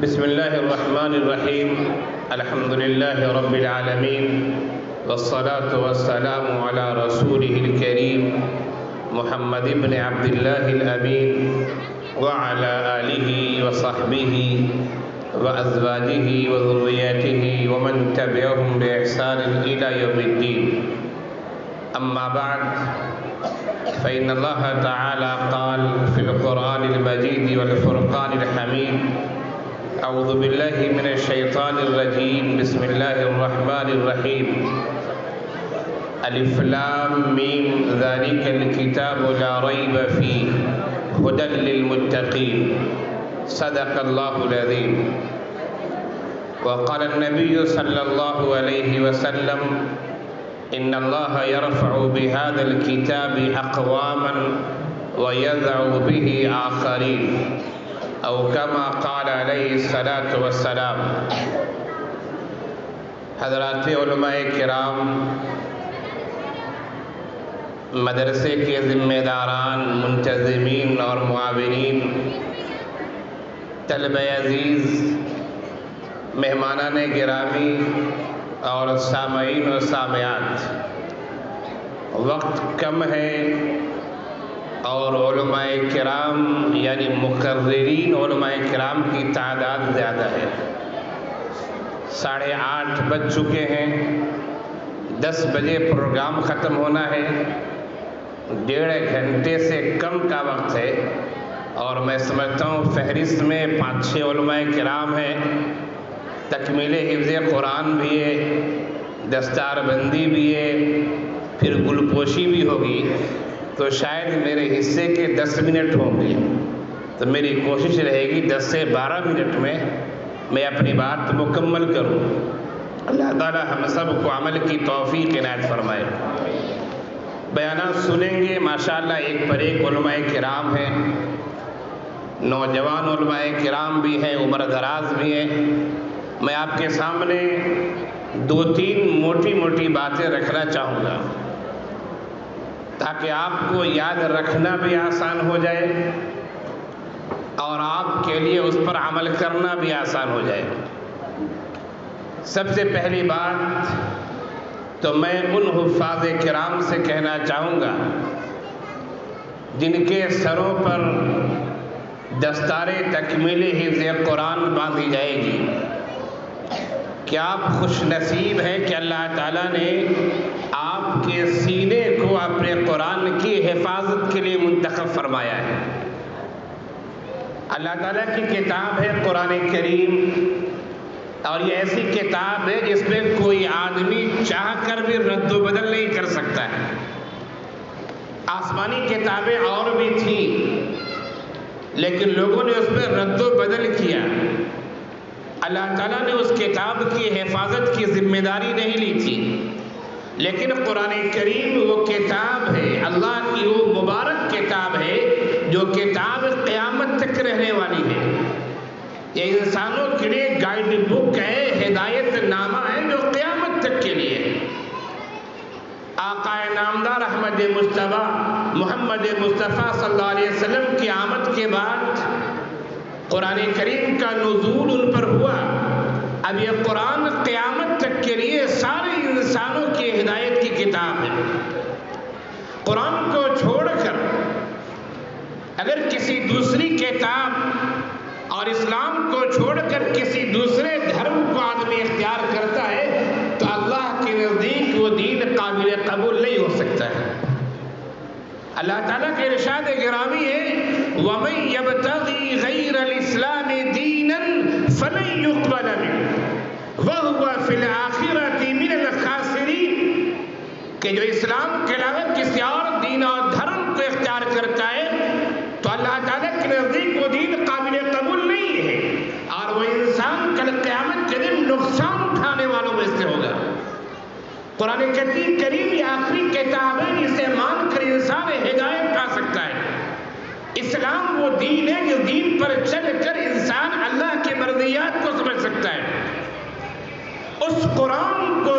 بسم الله الرحمن الرحيم. الحمد لله رب العالمين، والصلاة والسلام على رسوله الكريم محمد بن عبد الله الأمين وعلى آله وصحبه وأزواجه وذرياته ومن تبعهم بإحسان إلى يوم الدين. أما بعد، فإن الله تعالى قال في القرآن المجيد والفرقان الحميد: أعوذ بالله من الشيطان الرجيم، بسم الله الرحمن الرحيم. ألف لام ميم، ذلك الكتاب لا ريب فيه هدى للمتقين. صدق الله العظيم. وقال النبي صلى الله عليه وسلم: إن الله يرفع بهذا الكتاب أقواما ويذع به آخرين، أو كما قال عليه الصلاة والسلام. حضرات علماء کرام، مدرسے کے ذمہ داران، منتظمین اور معاونین، طلبہ عزیز، مہمانان گرامی اور سامعین و سامعات، وقت کم ہے اور علماء کرام یعنی مقررین علماء کرام کی تعداد زیادہ ہے. 8:30 بج چکے ہیں. 10 بجے پروگرام ختم ہونا ہے. 1.5 گھنٹے سے کم کا وقت ہے اور میں سمجھتا ہوں فہرست میں 5-6 علماء کرام ہیں. تکمیل حفظ قرآن بھی ہے، دستار بندی بھی ہے، پھر گلپوشی بھی ہوگی، تو شاید میرے حصے کے 10 منٹ ہوں گے. تو میری کوشش رہے گی 10 سے 12 منٹ میں میں اپنی بات مکمل کروں. اللہ تعالی ہم سب کو عمل کی توفیق عنایت فرمائے. بیانات سنیں گے. ماشاءاللہ ایک پر ایک علماء کرام ہیں، نوجوان علماء کرام بھی ہیں، عمر دراز بھی ہیں. میں آپ کے سامنے 2-3 موٹی موٹی باتیں رکھنا چاہوں گا تاکہ آپ کو یاد رکھنا بھی آسان ہو جائے اور آپ کے لیے اس پر عمل کرنا بھی آسان ہو جائے. سب سے پہلی بات تو میں ان حفاظ کرام سے کہنا چاہوں گا جن کے سروں پر دستار تکمیل حفظ قرآن باندھی جائے گی کہ آپ خوش نصیب ہیں کہ اللہ تعالیٰ نے آپ کے سینے کو اپنے قرآن کی حفاظت کے لیے منتخب فرمایا ہے. اللہ تعالیٰ کی کتاب ہے قرآن کریم، اور یہ ایسی کتاب ہے جس میں کوئی آدمی چاہ کر بھی رد و بدل نہیں کر سکتا ہے. آسمانی کتابیں اور بھی تھیں لیکن لوگوں نے اس میں رد و بدل کیا. اللہ تعالیٰ نے اس کتاب کی حفاظت کی ذمہ داری نہیں لی تھی، لیکن قرآن کریم وہ کتاب ہے، اللہ کی وہ مبارک کتاب ہے جو کتاب قیامت تک رہنے والی ہے. یہ انسانوں کے لیے گائیڈ بک ہے، ہدایت نامہ ہے جو قیامت تک کے لیے. آقا نامدار احمد مصطفیٰ محمد مصطفیٰ صلی اللہ علیہ وسلم کی آمد کے بعد قرآن کریم کا نزول ان پر ہوا. اب یہ قرآن قیامت تک کے لیے سارے انسانوں کی ہدایت کی کتاب ہے. قرآن کو چھوڑ کر اگر کسی دوسری کتاب اور اسلام کو چھوڑ کر کسی دوسرے دھرم کو آدمی اختیار کرتا ہے تو اللہ کے نزدیک وہ دین قابل قبول نہیں ہو سکتا ہے. اللہ تعالیٰ کے ارشاد گرامی ہے: وَمَن يَبْتَغِي غَيْرَ الْإِسْلَامِ دِينًا فَلَن يُقْبَلَ مِنْهُ وَهُوَ فِي الْآخِرَةِ مِنَ الْخَاسِرِينَ. کہ جو اسلام کے علاوہ کسی اور دین اور دھرم کو اختیار کرتا ہے تو اللہ تعالیٰ کے نزدیک وہ دین قابل قبول نہیں ہے اور وہ انسان کل قیامت کے دن نقصان اٹھانے والوں میں سے ہوگا. قرآن کریم یہ آخری کتاب ہے جسے مان کر انسان ہدایت پا سکتا ہے. اسلام وہ دین ہے جس دین پر چل کر انسان اللہ کے مرضیات کو سمجھ سکتا ہے. اس قرآن کو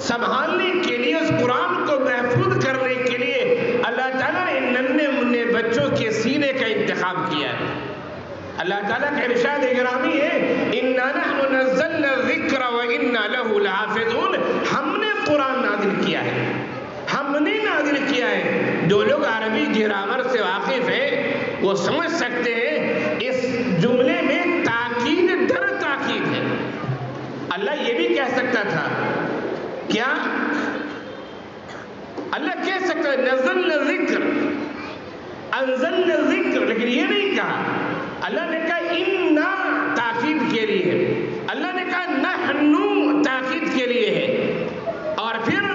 سنبھالنے کے لیے، اس قرآن کو محفوظ کرنے کے لیے اللہ تعالیٰ نے ننھے منھے بچوں کے سینے کا انتخاب کیا ہے. اللہ تعالیٰ کا ارشاد گرامی ہے سکتا تھا. کیا اللہ کہہ سکتا ہے نزلنا ذکر، انزلنا ذکر، لیکن یہ نہیں کہا. اللہ نے کہا انا تاکید کے لیے ہے، اللہ نے کہا نحن تاکید کے لیے ہے، اور پھر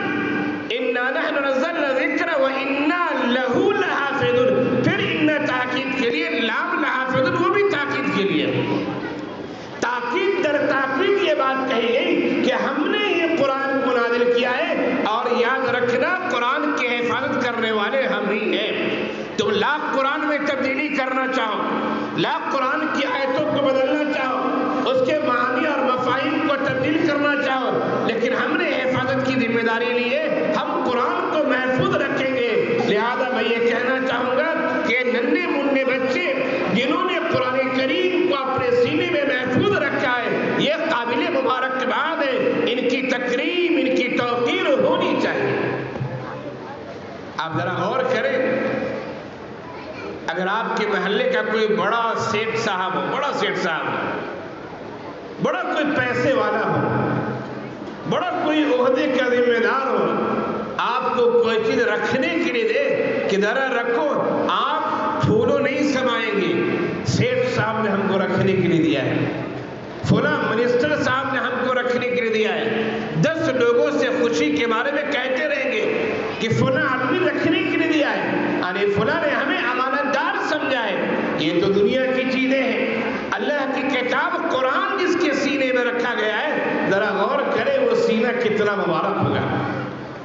انا نحن نزلنا ذکر وانا لہ لحافظون، پھر انا تاکید کے لیے، لام لحافظون وہ بھی تاکید کے لیے. تاکید در تاکید یہ بات کہی گئی کہ ہم نے یہ قرآن کو نازل کیا ہے، اور یاد رکھنا قرآن کی حفاظت کرنے والے ہم ہی ہیں. تم لاکھ قرآن میں تبدیلی کرنا چاہو، لاکھ قرآن کی آیتوں کو بدلنا چاہو، اس کے معنی اور مفاہیم کو تبدیل کرنا چاہو، لیکن ہم نے حفاظت کی ذمہ داری لی ہے، ہم قرآن کو محفوظ رکھیں گے. لہذا میں یہ کہنا چاہوں گا کہ ننھے منھے بچے جنہوں نے قرآن کریم کو اپنے سینے میں محفوظ رکھا ہے، یہ قابل مبارکباد ہے. ان کی تکریم، ان کی توقیر ہونی چاہیے. آپ ذرا غور کریں، اگر آپ کے محلے کا کوئی بڑا سیٹ صاحب ہو، بڑا سیٹ صاحب ہو، بڑا کوئی پیسے والا ہو، بڑا کوئی عہدے کا ذمہ دار ہو، آپ کو کوئی چیز رکھنے کے لیے دے کہ ذرا رکھو، آپ پھولوں نہیں سمائیں گے. سیٹ صاحب نے ہم کو رکھنے کے لیے دیا ہے، فلاں منسٹر صاحب نے ہم کو رکھنے کے لیے دیا ہے. 10 لوگوں سے خوشی کے بارے میں کہتے رہیں گے کہ فلاں آدمی رکھنے کے لیے دیا ہے، یعنی فلاں نے ہمیں امانت دار سمجھا ہے. یہ تو دنیا کی چیزیں ہیں. اللہ کی کتاب قرآن جس کے سینے میں رکھا گیا ہے، ذرا غور کرے وہ سینہ کتنا مبارک ہوگا.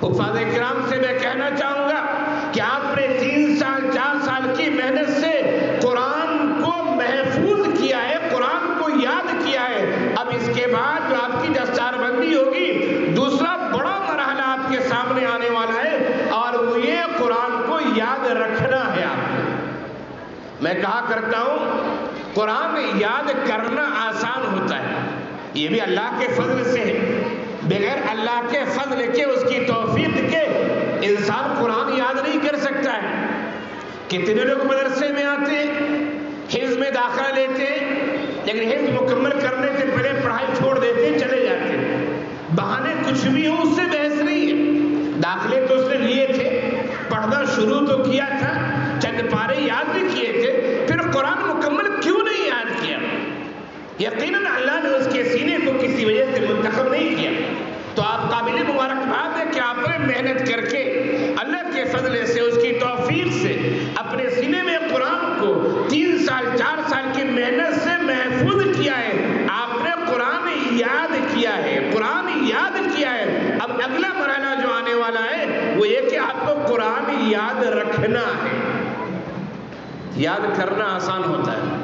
حفاظ کرام سے میں کہنا چاہوں گا کہ آپ نے 3 سال 4 سال کی محنت سے قرآن کو محفوظ کیا ہے، قرآن کو یاد کیا ہے. اب اس کے بعد جو آپ کی دستار بندی ہوگی، دوسرا بڑا مرحلہ آپ کے سامنے آنے والا ہے، اور وہ یہ قرآن کو یاد رکھنا ہے. آپ کو میں کہا کرتا ہوں قرآن یاد کرنا آسان ہوتا ہے، یہ بھی اللہ کے فضل سے ہے. بغیر اللہ کے فضل کے، اس کی توفیق کے، انسان قرآن یاد نہیں کر سکتا ہے. کتنے لوگ مدرسے میں آتے ہیں، حفظ میں داخلہ لیتے ہیں، لیکن حفظ مکمل کرنے سے پہلے پڑھائی چھوڑ دیتے ہیں، چلے جاتے ہیں. بہانے کچھ بھی ہو اس سے بحث نہیں ہے. داخلے تو اس نے لیے تھے، پڑھنا شروع تو کیا تھا، چند پارے یاد بھی کیے تھے، پھر قرآن مکمل کیوں نہیں یاد کیا؟ یقیناً اللہ نے اس کے سینے کو کسی وجہ سے منتخب نہیں کیا. تو آپ قابل مبارکباد ہے کہ آپ نے محنت کر کے اللہ کے فضل سے، اس کی توفیق سے اپنے سینے میں قرآن کو 3 سال 4 سال کی محنت سے محفوظ کیا ہے. آپ نے قرآن یاد کیا ہے، قرآن یاد کیا ہے. اب اگلا مرحلہ جو آنے والا ہے وہ یہ کہ آپ کو قرآن یاد رکھنا ہے. یاد کرنا آسان ہوتا ہے،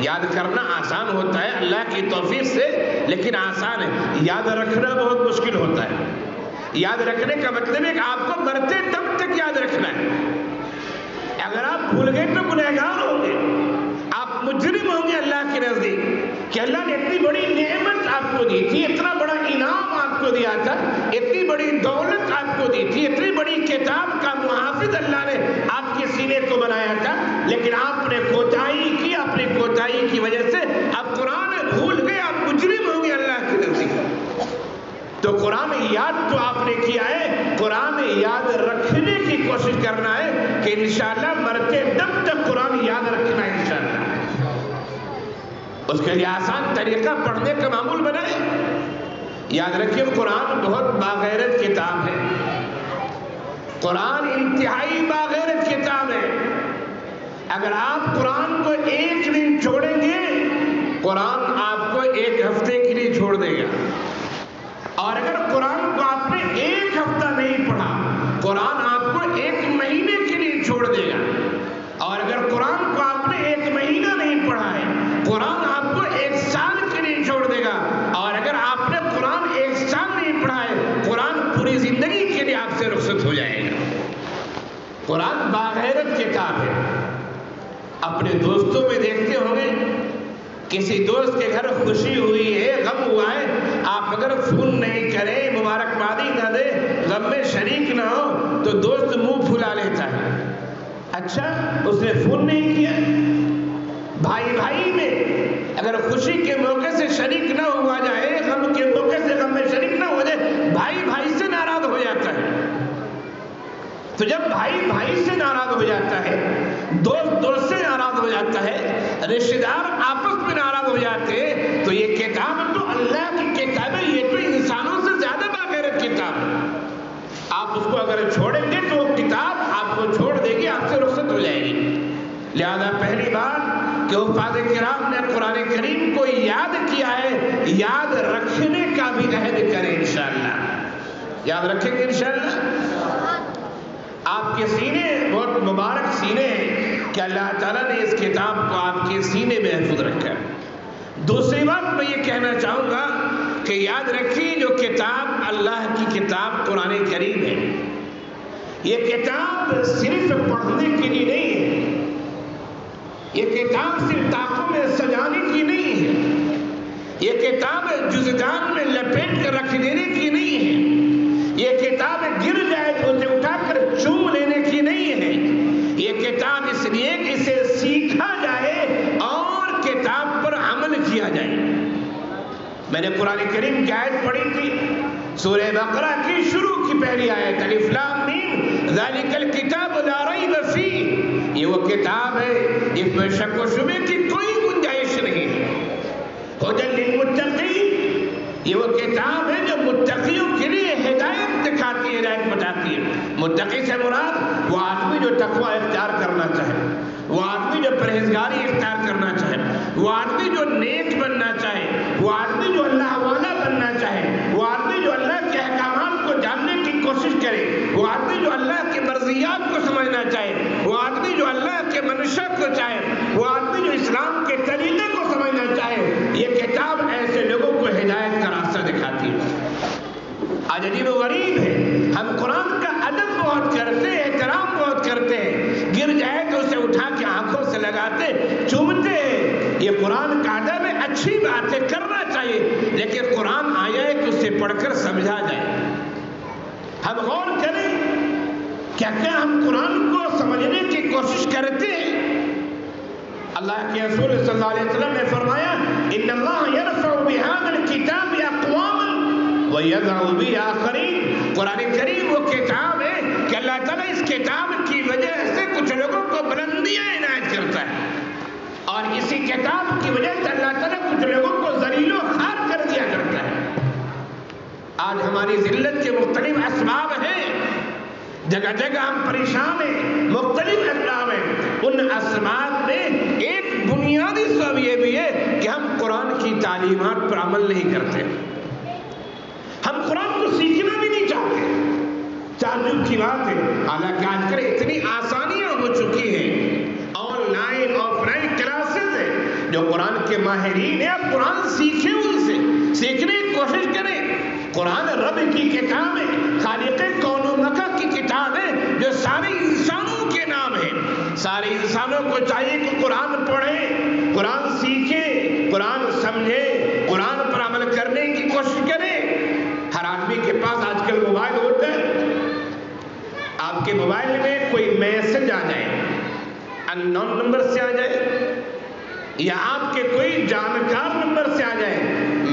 یاد کرنا آسان ہوتا ہے اللہ کی توفیق سے، لیکن آسان ہے. یاد رکھنا بہت مشکل ہوتا ہے. یاد رکھنے کا مطلب ہے کہ آپ کو مرتے دم تک یاد رکھنا ہے. اگر آپ بھول گئے تو گنہگار ہوں گے، آپ مجرم ہوں گے اللہ کے نزدیک کہ اللہ نے اتنی بڑی نعمت آپ کو دی تھی، اتنا بڑا انعام آپ کو دیا تھا، اتنی بڑی دولت آپ کو دی تھی، اتنی بڑی کتاب کا محافظ اللہ نے آپ کے سینے کو بنایا تھا، لیکن آپ نے کوتاہی کی. اپنی کوتاہی کی وجہ سے اب قرآن بھول گئے، آپ مجرم ہوں گے اللہ کے نزدیک. تو قرآن یاد تو آپ نے کیا ہے، قرآن یاد رکھنے کی کوشش کرنا ہے کہ انشاءاللہ مرتے دم تک قرآن یاد رکھنا ہے انشاءاللہ. اس کے لیے آسان طریقہ پڑھنے کا معمول بنائے. یاد رکھیے قرآن بہت باغیرت کتاب ہے، قرآن انتہائی باغیرت کتاب ہے. اگر آپ قرآن کو 1 دن چھوڑیں گے، قرآن آپ کو 1 ہفتے کے لیے چھوڑ دے گا. اور اگر قرآن کو آپ نے 1 ہفتہ نہیں پڑھا، قرآن آپ کو 1 مہینے کے لیے چھوڑ دے گا. اور اگر قرآن کو آپ نے 1 مہینہ نہیں پڑھا ہے، قرآن آپ کو 1 سال کے لیے چھوڑ دے گا. اور اگر آپ نے قرآن 1 سال نہیں پڑھا ہے، قرآن پوری زندگی کے لیے آپ سے رخصت ہو جائے گا. قرآن باغیرت کتاب ہے. اپنے دوستوں میں دیکھتے ہوں گے، کسی دوست کے گھر خوشی ہوئی ہے، غم ہوا ہے، آپ اگر فون نہیں کریں، مبارکبادی نہ دے، غم میں شریک نہ ہو، تو دوست منہ پھلا لیتا ہے. اچھا اس نے فون نہیں کیا. بھائی بھائی میں اگر خوشی کے موقع سے شریک نہ ہوا جائے، غم کے موقع سے غم جب بھائی بھائی سے ناراض ہو جاتا ہے، دوست دوست سے ناراض ہو جاتا ہے، رشتہ دار آپس میں ناراض ہو جاتے ہیں، تو یہ کتاب تو اللہ کی کتاب ہے، یہ تو انسانوں سے زیادہ باغیرت کتاب ہے۔ آپ اس کو اگر چھوڑیں گے تو وہ کتاب آپ کو چھوڑ دے گی، آپ سے رخصت ہو جائے گی۔ لہذا پہلی بات کہ حفاظ کرام نے قرآن کریم کو یاد کیا ہے، یاد رکھنے کا بھی عہد کریں انشاءاللہ۔ یاد رکھیں گے انشاءاللہ۔ آپ کے سینے بہت مبارک سینے ہیں کہ اللہ تعالیٰ نے اس کتاب کو آپ کے سینے میں محفوظ رکھا ہے۔ دوسری بات میں یہ کہنا چاہوں گا کہ یاد رکھیے جو کتاب اللہ کی کتاب قرآن کریم ہے، یہ کتاب صرف پڑھنے کے لیے نہیں ہے، یہ کتاب صرف طاقوں میں سجانے کی نہیں ہے، یہ کتاب جزدان میں لپیٹ کر رکھ دینے کی نہیں ہے، یہ کتاب گر جائے تو اسے اٹھا کر چوم لینے کی نہیں ہے، یہ کتاب اس لیے کہ اسے سیکھا جائے اور کتاب پر عمل کیا جائے۔ میں نے قرآن کریم کی آیت پڑھی تھی، سورہ بقرہ کی شروع کی پہلی آیت، الف لام میم ذالک الکتاب لا ریب فیہ، یہ وہ کتاب ہے اس میں شک و شبہ کی کوئی گنجائش نہیں ہے۔ ھدی للمتقین، یہ وہ کتاب ہے جو متقیوں کے لیے ہدایت دکھاتی ہے، ہدایت بتاتی ہے۔ متقی سے مراد وہ آدمی جو تقوی اختیار کرنا چاہے، وہ آدمی جو پرہیزگاری اختیار کرنا چاہے، وہ آدمی جو نیک بننا چاہے، وہ آدمی جو اللہ والا بننا چاہے، وہ آدمی جو اللہ کے احکامات کو جاننے کی کوشش کرے، وہ آدمی جو اللہ کی مرضیات کو سمجھنا چاہے، وہ آدمی جو اللہ کے منشا کو چاہے، وہ آدمی جو اسلام کے طریقے کو سمجھنا چاہے، یہ کتاب ایسے لوگوں کو ہدایت کا راستہ دکھاتی ہے۔ آج عجیب و غریب ہے، ہم قرآن کا ادب بہت کرتے ہیں، احترام بہت کرتے ہیں، گر جائے تو اسے اٹھا کے آنکھوں سے لگاتے چومتے ہیں۔ یہ قرآن کا ادب ہے، اچھی بات ہے، کرنا چاہیے، لیکن قرآن آیا ہے کہ اسے پڑھ کر سمجھا جائے۔ ہم غور کریں، کیا ہم قرآن کو سمجھنے کی کوشش کرتے ہیں؟ اللہ کے رسول صلی اللہ علیہ وسلم نے فرمایا ان اللہ یرفع بهذا الکتاب اقواما ویضع به آخرین۔ قرآن کریم وہ کتاب ہے کہ اللہ تعالیٰ اس کتاب کی وجہ سے کچھ لوگوں کو بلندیاں عنایت کرتا ہے، اور اسی کتاب کی وجہ سے اللہ تعالیٰ کچھ لوگوں کو ذلیل و خوار کر دیا کرتا ہے۔ آج ہماری ذلت کے مختلف اسباب ہیں، جگہ جگہ ہم پریشان ہیں، مختلف اسباب ہیں۔ ان اسباب میں ایک بنیادی سبب یہ بھی ہے کہ ہم قرآن کی تعلیمات پر عمل نہیں کرتے، ہم قرآن کو سیکھنا بھی نہیں چاہتے۔ تعجب کی بات ہے، حالانکہ آج کل اتنی آسانیاں ہو چکی ہیں، on line of line classes ہیں، جو قرآن کے ماہرین ہیں، آپ قرآن سیکھیں، ان سے سیکھنے کی کوشش کریں۔ قرآن رب کی کتاب ہے، خالق کون و مکان کی کتاب ہے، جو سارے انسانوں کے نام ہے۔ سارے انسانوں کو چاہیے کہ قرآن پڑھیں، قرآن سیکھیں، قرآن سمجھیں، قرآن پر عمل کرنے کی کوشش کریں۔ ہر آدمی کے پاس آج کل موبائل ہوتا ہے، آپ کے موبائل میں کوئی میسج آ جائے، ان نون نمبر سے آ جائے یا آپ کے کوئی جانکار نمبر سے آ جائے،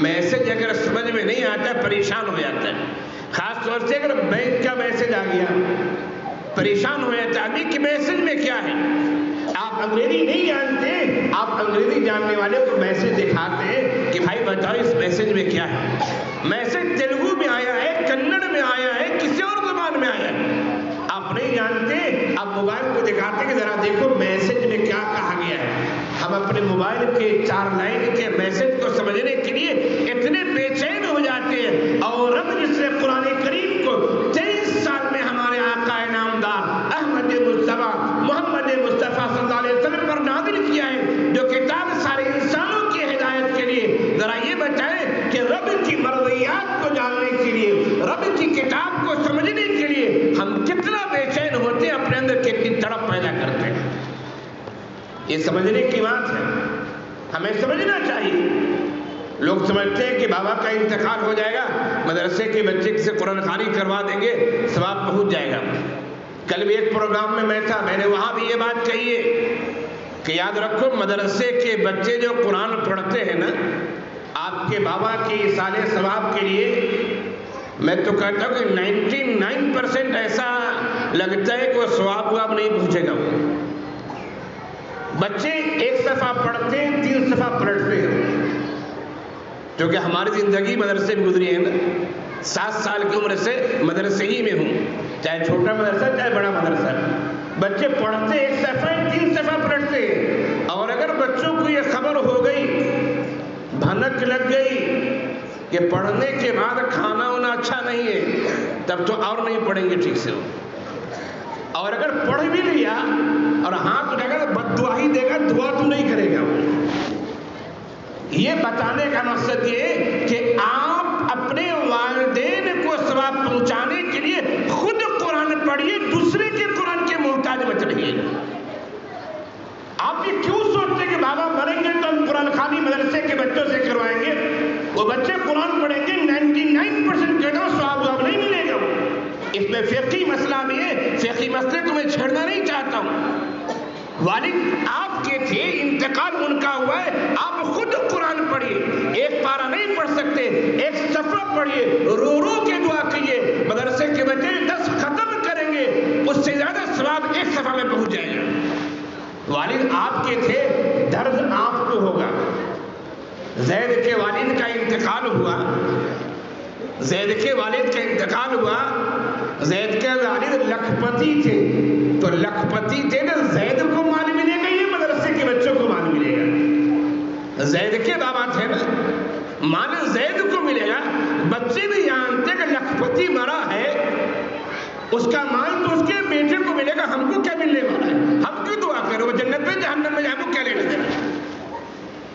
میسج اگر سمجھ میں نہیں آتا پریشان ہو جاتا ہے۔ خاص طور سے اگر بینک کا میسج آ گیا پریشان ہو جاتا ہے، آدمی کہ میسج میں کیا ہے۔ آپ انگریزی نہیں جانتے، آپ انگریزی جاننے والے کو میسج دکھاتے ہیں کہ بھائی بتاؤ اس میسج میں کیا ہے۔ میسج تیلگو میں آیا ہے، کنڑ میں آیا ہے، کسی اور زبان میں آیا ہے، آپ نہیں جانتے، آپ موبائل کو دکھاتے کہ ذرا دیکھو میسج میں کیا کہا گیا ہے۔ ہم اپنے موبائل کے 4 لائن کے میسج کو سمجھنے کے لیے اتنے بے چین ہو جاتے ہیں، اور رب جس نے قرآن کریم کو 23 سال میں ہمارے آقا نامدار احمد مصطفیٰ محمد مصطفیٰ صلی اللہ علیہ وسلم پر نازل کیا ہے، جو کتاب سارے انسانوں کی ہدایت کے لیے، ذرا یہ بتائیں کہ رب کی مرضیات کو جاننے کے لیے، رب کی کتاب کو سمجھنے کے لیے ہم کتنا بے چین ہوتے ہیں، اپنے اندر کتنی تڑپ پیدا کرتے ہیں۔ یہ سمجھنے کی بات ہے، ہمیں سمجھنا چاہیے۔ لوگ سمجھتے ہیں کہ بابا کا انتقال ہو جائے گا، مدرسے کے بچے سے قرآن خوانی کروا دیں گے، ثواب پہنچ جائے گا۔ کل بھی ایک پروگرام میں تھا، میں نے وہاں بھی یہ بات کہی ہے کہ یاد رکھو مدرسے کے بچے جو قرآن پڑھتے ہیں نا، آپ کے بابا کی ایصال ثواب کے لیے میں تو کہتا ہوں کہ 99% ایسا لگتا ہے کہ وہ ثواب واب نہیں پہنچے گا. بچے ایک صفحہ پڑھتے ہیں 3 صفحہ پلٹتے ہیں. کیونکہ ہماری زندگی مدرسے میں گزری ہے نا. 7 سال کی عمر سے مدرسے ہی میں ہوں, چاہے چھوٹا مدرسہ چاہے بڑا مدرسہ. بچے پڑھتے ایک صفحہ 3 صفحہ پلٹتے ہیں. اور اگر بچوں کو یہ خبر ہو گئی, بھنک لگ گئی کہ پڑھنے کے بعد کھانا ہونا اچھا نہیں ہے, تب تو اور نہیں پڑھیں گے ٹھیک سے. اور اگر پڑھ بھی لیا اور ہاتھ اٹھا کر بد دعا ہی دے گا, دعا تو نہیں کرے گا. یہ بتانے کا مقصد یہ کہ آپ اپنے والدین کو ثواب پہنچانے کے لیے خود قرآن پڑھیے, دوسرے کے قرآن کے محتاج مت رہیے. آپ یہ کیوں سوچتے کہ بابا مریں گے تو ہم قرآن خوانی مدرسے کے بچوں سے کروائیں گے؟ وہ بچے قرآن پڑھیں گے, 99% کہنا ثواب واب نہیں ملے گا. اس میں فقہی مسئلہ بھی ہے, فقہی مسئلے کو میں چھیڑنا نہیں چاہتا ہوں. والد آپ کے تھے, انتقال ان کا ہوا ہے, آپ خود قرآن پڑھیے. ایک پارہ نہیں پڑھ سکتے, ایک صفحہ پڑھیے, رو رو کے دعا کیجیے. مدرسے کے بچے 10 ختم کریں گے, اس سے زیادہ ثواب ایک صفحہ میں پہنچ جائے گا. والد آپ کے تھے, درد آپ کو ہوگا. زید کے والد کا انتقال ہوا, زید کے والد کا انتقال ہوا. زید کے والد لکھپتی تھے, تو لکھپتی تھے نا, زید کو مال ملے گا, یہ مدرسے کے بچوں کو مال ملے گا. زید کے بابا تھے نا, مال زید کو ملے گا. بچے بھی جانتے کہ لکھپتی مرا ہے, اس کا مال تو اس کے بیٹے کو ملے گا, ہم کو کیا ملنے والا ہے؟ ہم کیوں دعا کریں, وہ جنت میں جہنم میں, ہم کو کیا لینا دینا.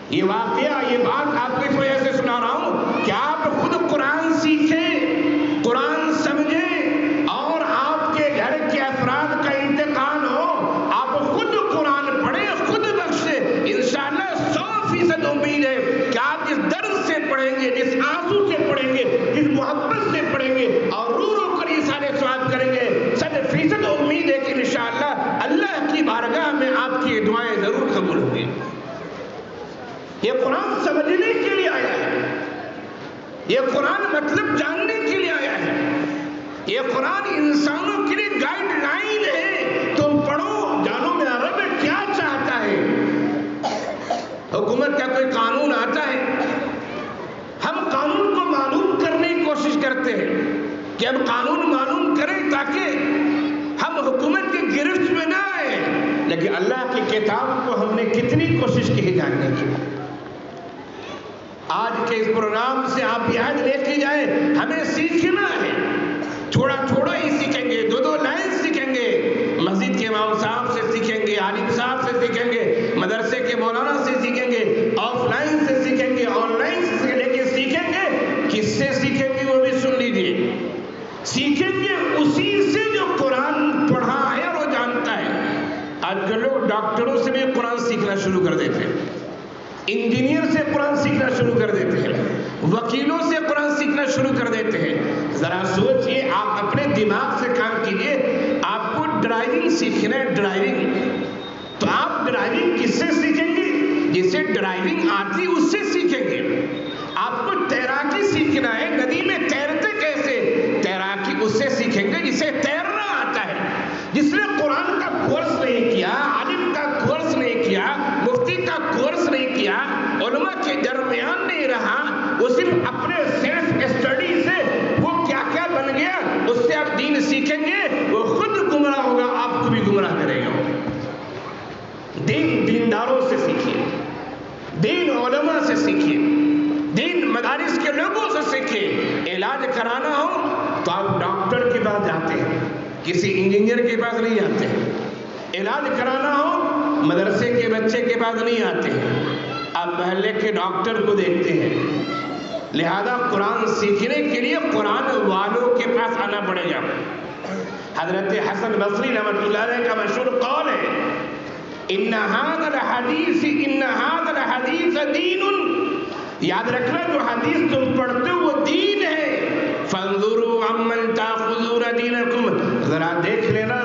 یہ واقعہ, یہ بات آپ کو اس وجہ سے سنا رہا ہوں کہ آپ خود قرآن سیکھیں, قرآن سمجھیں, اور آپ کے گھر کے افراد کا انتقال ہو, آپ خود قرآن پڑھیں, خود بخشیں. انشاءاللہ 100% امید ہے کہ آپ جس درد سے پڑھیں گے, جس آنسو سے پڑھیں گے, جس محبت سے پڑھیں گے اور رو رو کر یہ سارے ثواب کریں گے, 100% امید ہے کہ انشاءاللہ اللہ کی بارگاہ میں آپ کی دعائیں ضرور قبول ہوں گی. یہ قرآن سمجھنے کے لیے آیا ہے, یہ قرآن مطلب جاننے کے لیے آیا ہے, یہ قرآن انسانوں کے لیے گائیڈ لائن ہے. تم پڑھو, جانو میرا رب کیا چاہتا ہے. حکومت کا کوئی قانون آتا ہے, ہم قانون کو معلوم کرنے کی کوشش کرتے ہیں کہ ہم قانون معلوم کریں تاکہ ہم حکومت کی گرفت میں نہ آئے. لیکن اللہ کی کتاب کو ہم نے کتنی کوشش کی ہے جاننے کی. آج کے اس پروگرام سے آپ یاد لے کے جائیں, ہمیں سیکھنا ہے. تھوڑا تھوڑا ہی سیکھیں گے, 2 لائن سیکھیں گے, مسجد کے امام صاحب سے سیکھیں گے, عالم صاحب سے سیکھیں گے, مدرسے کے مولانا سے سیکھیں گے, آف لائن سے سیکھیں گے, آن لائن سے سیکھیں گے. لیکن سیکھیں گے کس سے سیکھیں گے وہ بھی سن لیجیے. سیکھیں گے اسی سے جو قرآن پڑھا ہے اور وہ جانتا ہے. آج کل لوگ ڈاکٹروں سے بھی قرآن سیکھنا شروع کر دیتے ہیں, انجینئر سے قرآن سیکھنا شروع کر دیتے ہیں, وکیلوں سے قرآن سیکھنا شروع کر دیتے ہیں. ذرا سوچئے, آپ اپنے دماغ سے کام کیجئے. آپ کو ڈرائیونگ سیکھنا ہے, ڈرائیونگ, تو آپ ڈرائیونگ کس سے سیکھیں گے؟ جسے ڈرائیونگ آتی اس سے سیکھیں گے. آپ کو تیراکی سیکھنا ہے, ندی میں تیرتے کیسے, تیراکی اس سے سیکھیں گے جسے تیرنا آتا ہے. جس نے قرآن کا کورس نہیں کیا, عالم کا کورس نہیں کیا, مفتی کا کورس نہیں کیا, علماء کے درمیان نہیں رہا, وہ صرف اپنے سیلف اسٹڈی سے وہ کیا کیا بن گیا, اس سے آپ دین سیکھیں گے, وہ خود گمراہ ہوگا, آپ کو بھی گمراہ کرے گا. دین دینداروں سے سیکھیے, دین علماء سے سیکھیے, دین مدارس کے لوگوں سے سیکھیے. علاج کرانا ہو تو آپ ڈاکٹر کے پاس جاتے ہیں, کسی انجینئر کے پاس نہیں جاتے ہیں. علاج کرانا ہو مدرسے کے بچے کے پاس نہیں آتے ہیں, آپ محلے کے ڈاکٹر کو دیکھتے ہیں. لہذا قرآن سیکھنے کے لیے قرآن والوں کے پاس آنا پڑے گا. حضرت حسن بصری رحمۃ اللہ علیہ کا مشہور قول ہے, ان هذا الحدیث دین. یاد رکھنا, جو حدیث تم پڑھتے ہو وہ دین ہے. فانظروا عمن تاخذون دینکم, ذرا دیکھ لینا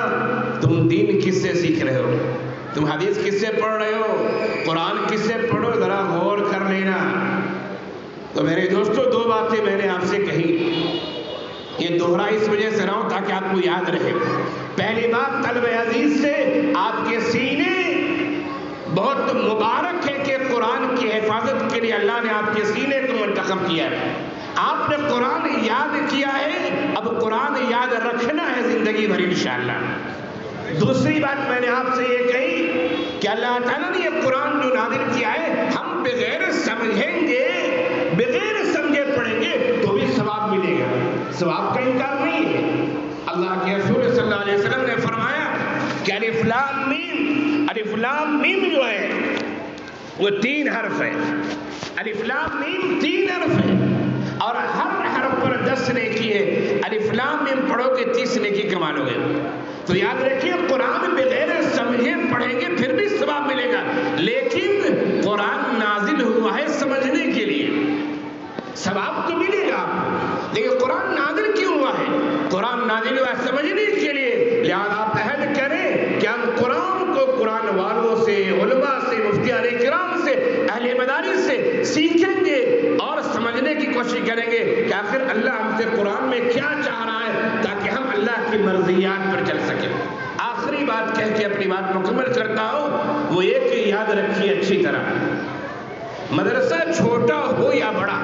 تم دین کس سے سیکھ رہے ہو, تم حدیث کس سے پڑھ رہے ہو, قرآن کس سے پڑھو, ذرا غور کر لینا. تو میرے دوستو, 2 باتیں میں نے آپ سے کہی. یہ دوہرا اس وجہ سے رہا ہوں تاکہ آپ کو یاد رہے. پہلی بات طلب عزیز سے آپ کے سینے بہت مبارک ہے کہ قرآن کی حفاظت کے لیے اللہ نے آپ کے سینے کو منتخب کیا ہے. آپ نے قرآن یاد کیا ہے، اب قرآن یاد رکھنا ہے زندگی بھر انشاءاللہ. دوسری بات میں نے آپ سے یہ کہی کہ اللہ تعالیٰ نے یہ قرآن جو نازل کیا ہے ہم بغیر سمجھیں گے، بغیر سمجھے پڑھیں گے تو بھی ثواب ملے گا، ثواب کا انکار نہیں ہے. اللہ کے رسول صلی اللہ علیہ وسلم نے فرمایا کہ الف لام میم، الف لام میم جو ہے وہ 3 حرف ہے. الف لام میم 3 حرف ہے اور ہر حرف پر 10 نیکی ہے. الف لام میم پڑھو گے 30 نیکی کما لو گے. تو یاد رکھیے قرآن بغیر سمجھے پڑھیں گے پھر بھی ثواب ملے گا، لیکن قرآن نازل ہوا ہے سمجھنے کے لیے، ثواب تو ملے گا آپ کو، لیکن قرآن نازل کیوں ہوا ہے؟ قرآن نازل ہوا ہے سمجھنے کے لیے. لہذا آپ عہد کریں کہ ہم قرآن کو قرآن والوں سے، علماء سے، مفتیان کرام سے، اہل مدارس سے سیکھیں گے اور سمجھنے کی کوشش کریں گے کہ آخر اللہ ہم سے قرآن میں کیا چاہ رہا ہے تاکہ ہم اللہ کی مرضیات پر چل سکیں. آخری بات کہہ کے اپنی بات مکمل کرتا ہوں، وہ یہ کہ یاد رکھیے اچھی طرح، مدرسہ چھوٹا ہو یا بڑا،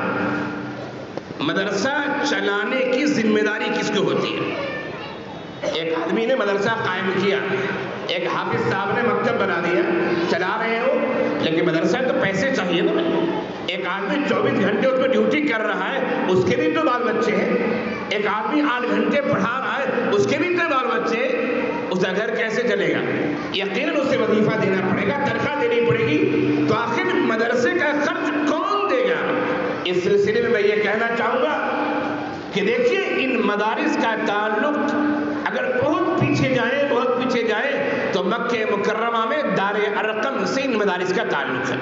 مدرسہ چلانے کی ذمہ داری کس کو ہوتی ہے؟ ایک آدمی نے مدرسہ قائم کیا، ایک حافظ صاحب نے مکتب بنا دیا، چلا رہے ہو، لیکن مدرسہ تو پیسے چاہیے نا. ایک آدمی 24 گھنٹے اس میں ڈیوٹی کر رہا ہے، اس کے بھی تو بال بچے ہیں. ایک آدمی 8 گھنٹے پڑھا رہا ہے، اس کے بھی تو بال بچے ہیں. اس کا گھر کیسے چلے گا؟ یقیناً اسے وظیفہ دینا پڑے گا، تنخواہ دینی پڑے گی. تو آخر مدرسے کا خرچ کون دے گا؟ اس سلسلے میں یہ کہنا چاہوں گا کہ دیکھیے ان مدارس کا تعلق اگر بہت پیچھے جائے تو مکہ مکرمہ میں دار ارقم سے ان مدارس کا تعلق ہے.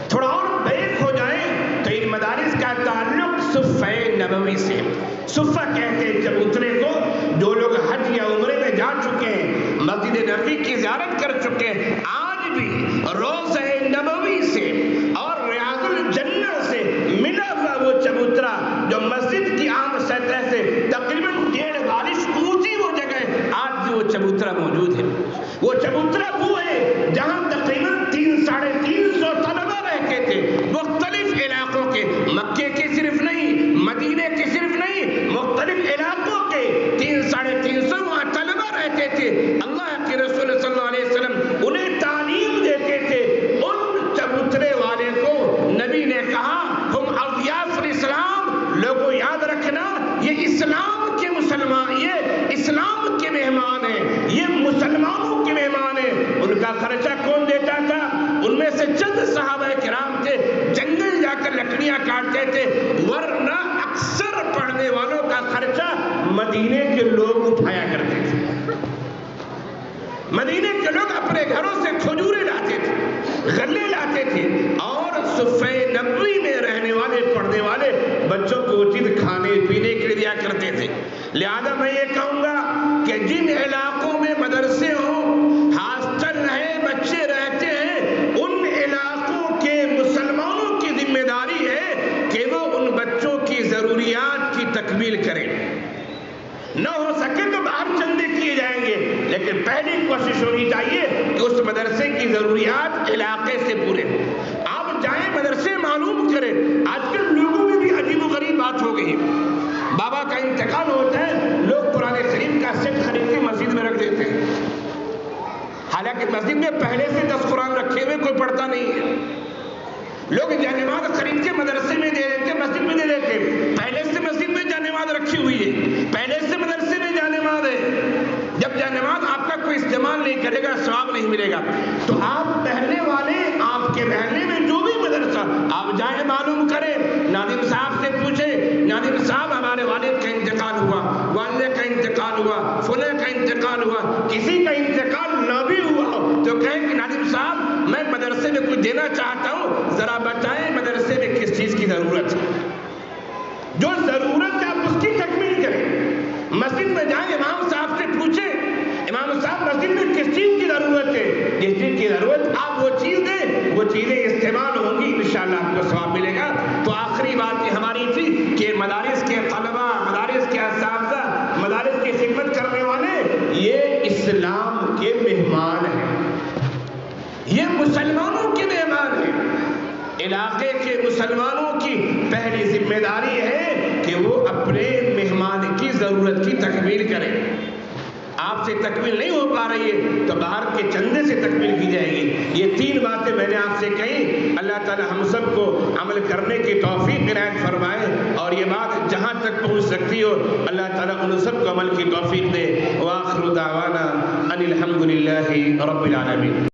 تھوڑا اور بیک ہو جائے تو ان مدارس کا تعلق صفہ نبوی سے. صفہ کہتے ہیں چبوترے کو، جو لوگ حج یا عمرے میں جا چکے ہیں، مسجد نبوی کی زیارت کر چکے ہیں، آج بھی روضہ نبوی سے اور ریاض الجنہ سے ملا ہوا وہ چبوترا جو مسجد کی عام سطح سے تقریباً 1.5 بارش اونچی وہ جگہ ہے، آج بھی وہ چبوترا موجود ہے. وہ چبوترا وہ ہے جہاں تقریباً 300-350 طلبہ رہتے تھے، مختلف علاقوں کے، مکے کے صرف نہیں، مدینے کے صرف نہیں، مختلف علاقوں کے 300-350 وہاں طلبہ رہتے تھے. اللہ کے رسول صلی اللہ علیہ وسلم انہیں تعلیم دیتے تھے. ان چبوترے والے کو نبی نے کہا ہم اضیاف الاسلام، لوگوں یاد رکھنا یہ اسلام کے مسلمان، یہ اسلام کے مہمان ہیں، یہ مسلمانوں کے مہمان ہیں. ان کا خرچہ کون دیتا تھا؟ ان میں سے چند صحابہ کرام تھے، جنگل جا کر لکڑیاں کاٹتے تھے، ورنہ اکثر پڑھنے والوں کا خرچہ مدینے کے لوگ اٹھایا کرتے تھے. مدینے کے لوگ اپنے گھروں سے کھجورے لاتے تھے، غلے لاتے تھے، اور صفہ نبوی میں رہنے والے پڑھنے والے بچوں کو وہ چیز کھانے پینے کے لیے دیا کرتے تھے. لہذا میں یہ کہوں گا کہ جن علاقوں میں مدرسے ہوں، ہاسٹل رہے، بچے رہتے ہیں، ان علاقوں کے مسلمانوں کی ذمہ داری ہے کہ وہ ان بچوں کی ضروریات کی تکمیل کریں. نہ ہو سکے تو باہر چندے کیے جائیں گے، لیکن پہلی کوشش ہونی چاہیے کہ اس مدرسے کی ضروریات علاقے سے پورے. آپ جائیں مدرسے معلوم کریں. آج کل لوگوں میں بھی عجیب و غریب بات ہو گئی. بابا کا انتقال ہوتا ہے، لوگ قرآن کریم کا سیٹ خرید کے مسجد میں رکھ دیتے ہیں، حالانکہ مسجد میں پہلے سے 10 قرآن رکھے ہوئے کوئی پڑھتا نہیں ہے. لوگ جانماز خرید کے مدرسے میں دے دیتے، مسجد میں دے دیتے، پہلے سے مسجد میں جانماز رکھی ہوئی ہے، پہلے سے مدرسے میں جانماز ہے. جب جانماز آپ کا کوئی استعمال نہیں کرے گا ثواب نہیں ملے گا. تو آپ پہلے والے، آپ کے محلے میں جو بھی مدرسہ، آپ جائیں معلوم کریں، ناظم صاحب سے پوچھیں، ناظم صاحب ہمارے والد کا انتقال ہوا، والدہ کا انتقال ہوا، فلاں کا انتقال ہوا. کسی کا انتقال نہ بھی ہوا تو کہیں کہ ناظم صاحب میں مدرسے میں کچھ دینا چاہتا ہوں، ذرا بتائیں مدرسے میں کس چیز کی ضرورت ہے. جو ضرورت ہے آپ اس کی تکمیل کریں. مسجد میں جائیں، امام صاحب سے پوچھیں، امام صاحب مسجد میں کس چیز کی ضرورت ہے، جس چیز کی ضرورت آپ وہ چیز دیں، وہ چیزیں استعمال ہوں گی، انشاءاللہ آپ کو ثواب ملے گا. تو آخری بات یہ ہماری تھی کہ مدارس کے طلبہ، مدارس کے اسلام کے مہمان ہیں، یہ مسلمانوں کے مہمان ہیں۔ علاقے کے مسلمانوں کی پہلی ذمہ داری ہے کہ وہ اپنے مہمان کی ضرورت کی تکمیل کریں۔ آپ سے تکمیل نہیں ہو پا رہی ہے تو باہر کے چندے سے تکمیل کی جائے گی۔ یہ 3 باتیں میں نے آپ سے کہی، اللہ تعالی ہم سب کو عمل کرنے کی توفیق عنایت فرمائے، اور یہ بات جہاں تک پہنچ سکتی ہو اللہ تعالی ان سب کو عمل کی توفیق دے۔ وآخر دعوانا ان الحمد للہ رب العالمین۔